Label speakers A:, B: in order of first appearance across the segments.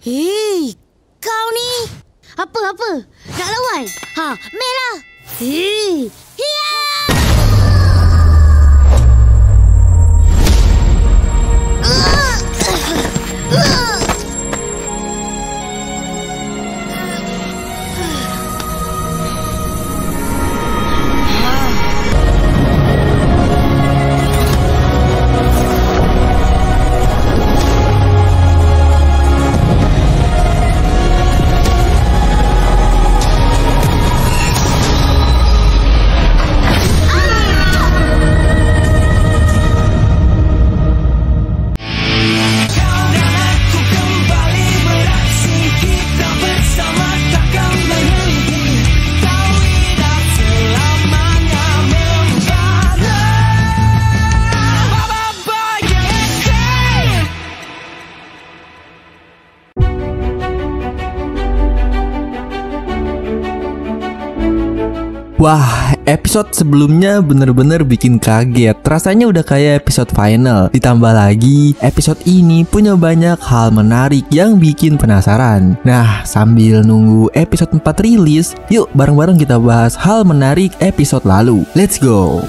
A: Hei, kau ni. Apa? Nak lawan? Merah. Hei, hiya!
B: Wah, episode sebelumnya bener-bener bikin kaget. Rasanya udah kayak episode final. Ditambah lagi, episode ini punya banyak hal menarik yang bikin penasaran. Nah, sambil nunggu episode 4 rilis, yuk bareng-bareng kita bahas hal menarik episode lalu. Let's go!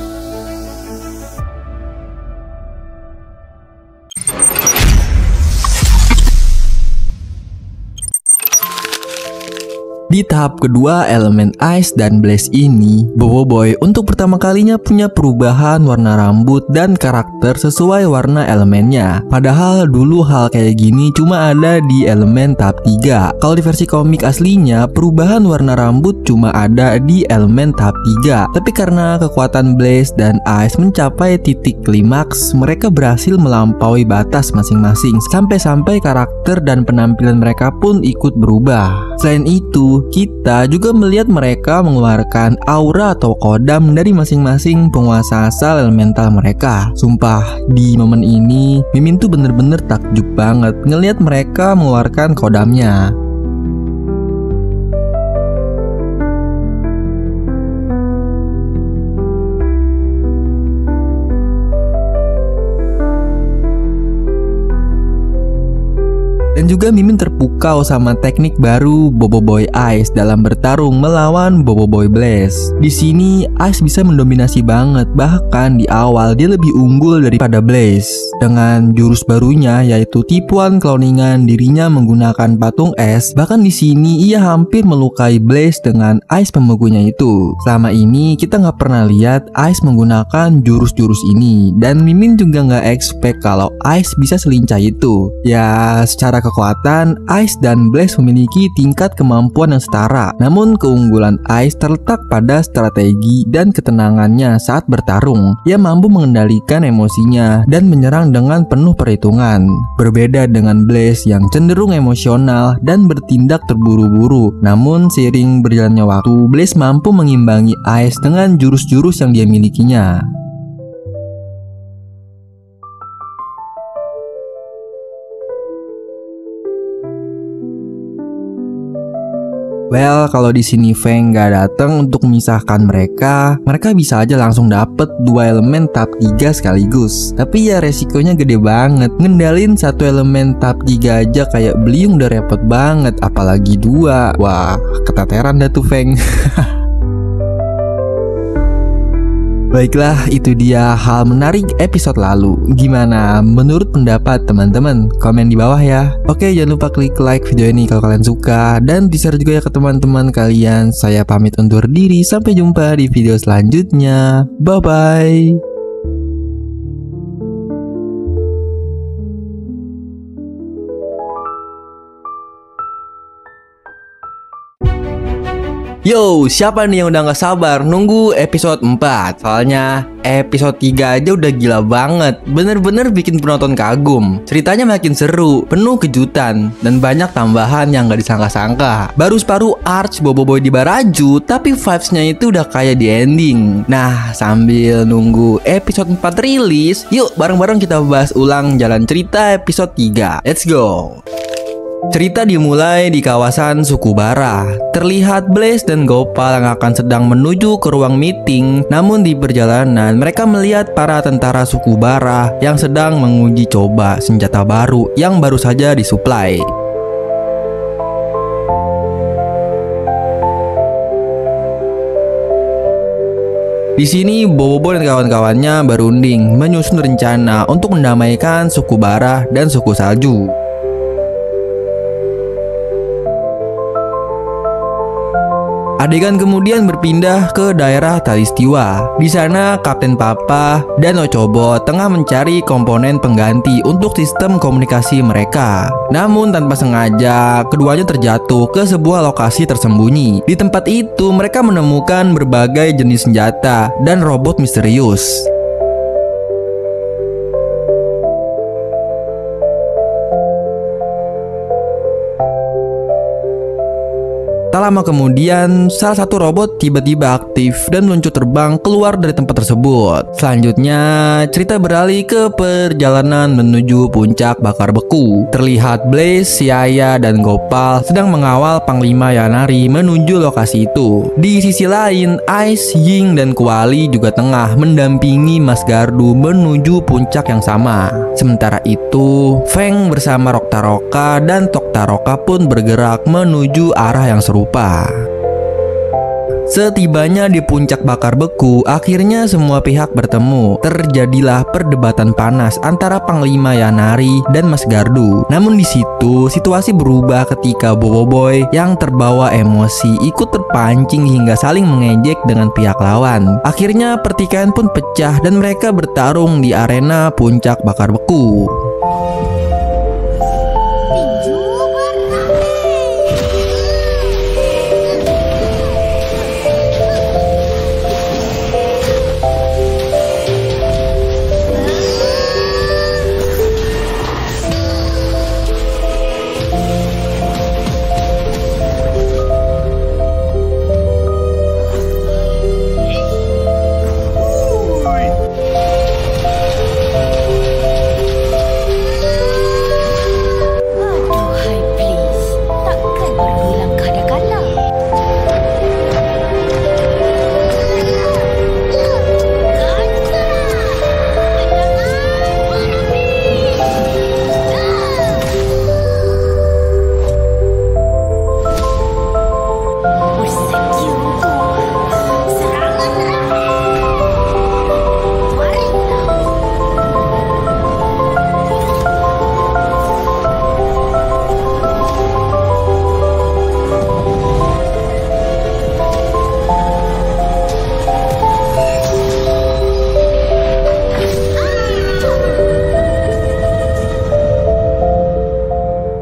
B: Di tahap kedua elemen Ice dan Blaze ini, Bobo Boy untuk pertama kalinya punya perubahan warna rambut dan karakter sesuai warna elemennya. Padahal dulu hal kayak gini cuma ada di elemen tahap 3. Kalau di versi komik aslinya, perubahan warna rambut cuma ada di elemen tahap 3. Tapi karena kekuatan Blaze dan Ice mencapai titik klimaks, mereka berhasil melampaui batas masing-masing. Sampai-sampai karakter dan penampilan mereka pun ikut berubah. Selain itu, kita juga melihat mereka mengeluarkan aura atau kodam dari masing-masing penguasa asal elemental mereka. Sumpah, di momen ini Mimin tuh bener-bener takjub banget ngelihat mereka mengeluarkan kodamnya. Dan juga Mimin terpukau sama teknik baru Bobo Boy Ice dalam bertarung melawan Bobo Boy Blaze. Di sini Ice bisa mendominasi banget, bahkan di awal dia lebih unggul daripada Blaze. Dengan jurus barunya yaitu tipuan cloningan dirinya menggunakan patung es, bahkan di sini ia hampir melukai Blaze dengan Ice pembegunya itu. Selama ini kita nggak pernah lihat Ice menggunakan jurus-jurus ini, dan Mimin juga nggak expect kalau Ice bisa selincah itu. Ya, secara kekuatan, Ice dan Blaze memiliki tingkat kemampuan yang setara. Namun keunggulan Ice terletak pada strategi dan ketenangannya saat bertarung. Ia mampu mengendalikan emosinya dan menyerang dengan penuh perhitungan. Berbeda dengan Blaze yang cenderung emosional dan bertindak terburu-buru. Namun seiring berjalannya waktu, Blaze mampu mengimbangi Ice dengan jurus-jurus yang dia milikinya. Well, kalau di sini Feng nggak datang untuk memisahkan mereka bisa aja langsung dapet 2 elemen tahap 3 sekaligus. Tapi ya resikonya gede banget. Ngendalin satu elemen tahap 3 aja kayak Beliung udah repot banget, apalagi 2. Wah, keteteran dah tuh Feng. Baiklah, itu dia hal menarik episode lalu. Gimana menurut pendapat teman-teman? Komen di bawah ya. Oke, jangan lupa klik like video ini kalau kalian suka, dan di-share juga ya ke teman-teman kalian. Saya pamit undur diri, sampai jumpa di video selanjutnya. Bye-bye. Yo, siapa nih yang udah gak sabar nunggu episode 4? Soalnya episode 3 aja udah gila banget. Bener-bener bikin penonton kagum. Ceritanya makin seru, penuh kejutan, dan banyak tambahan yang gak disangka-sangka. Baru separuh arch Bobo Boy dibaraju, tapi vibes-nya itu udah kayak di ending. Nah, sambil nunggu episode 4 rilis, yuk bareng-bareng kita bahas ulang jalan cerita episode 3. Let's go! Cerita dimulai di kawasan Sukubara. Terlihat Blaze dan Gopal yang akan sedang menuju ke ruang meeting. Namun di perjalanan mereka melihat para tentara Sukubara yang sedang menguji coba senjata baru yang baru saja disuplai. Di sini Boboiboy dan kawan-kawannya berunding menyusun rencana untuk mendamaikan suku Barah dan suku Salju. Adegan kemudian berpindah ke daerah Talistiwa. Di sana Kapten Papa dan Ochobo tengah mencari komponen pengganti untuk sistem komunikasi mereka. Namun tanpa sengaja, keduanya terjatuh ke sebuah lokasi tersembunyi. Di tempat itu mereka menemukan berbagai jenis senjata dan robot misterius. Tak lama kemudian, salah satu robot tiba-tiba aktif dan meluncur terbang keluar dari tempat tersebut. Selanjutnya, cerita beralih ke perjalanan menuju puncak bakar beku. Terlihat Blaze, Siaya, dan Gopal sedang mengawal Panglima Yanari menuju lokasi itu. Di sisi lain, Ice, Ying, dan Kuali juga tengah mendampingi Mas Gardu menuju puncak yang sama. Sementara itu, Feng bersama Roktaroka dan Toktaroka pun bergerak menuju arah yang serupa. Setibanya di puncak bakar beku, akhirnya semua pihak bertemu. Terjadilah perdebatan panas antara Panglima Yanari dan Mas Gardu. Namun di situ situasi berubah ketika Boboiboy yang terbawa emosi ikut terpancing hingga saling mengejek dengan pihak lawan. Akhirnya pertikaian pun pecah dan mereka bertarung di arena puncak bakar beku.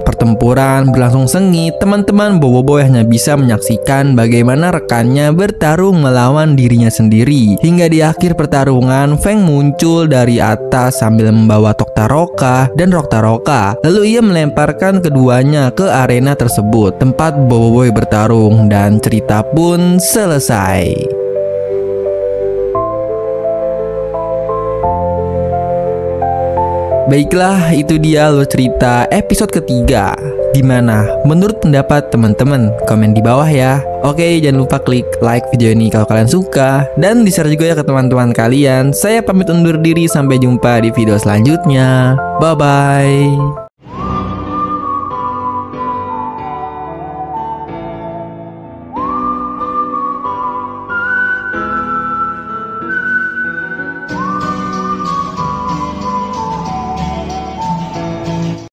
B: Pertempuran berlangsung sengit, teman-teman Boboiboy hanya bisa menyaksikan bagaimana rekannya bertarung melawan dirinya sendiri. Hingga di akhir pertarungan, Feng muncul dari atas sambil membawa Toktaroka dan Roktaroka. Lalu ia melemparkan keduanya ke arena tersebut, tempat Boboiboy bertarung, dan cerita pun selesai. Baiklah, itu dia lo cerita episode ketiga. Gimana? Menurut pendapat teman-teman? Komen di bawah ya. Oke, jangan lupa klik like video ini kalau kalian suka, dan di-share juga ya ke teman-teman kalian. Saya pamit undur diri, sampai jumpa di video selanjutnya. Bye-bye.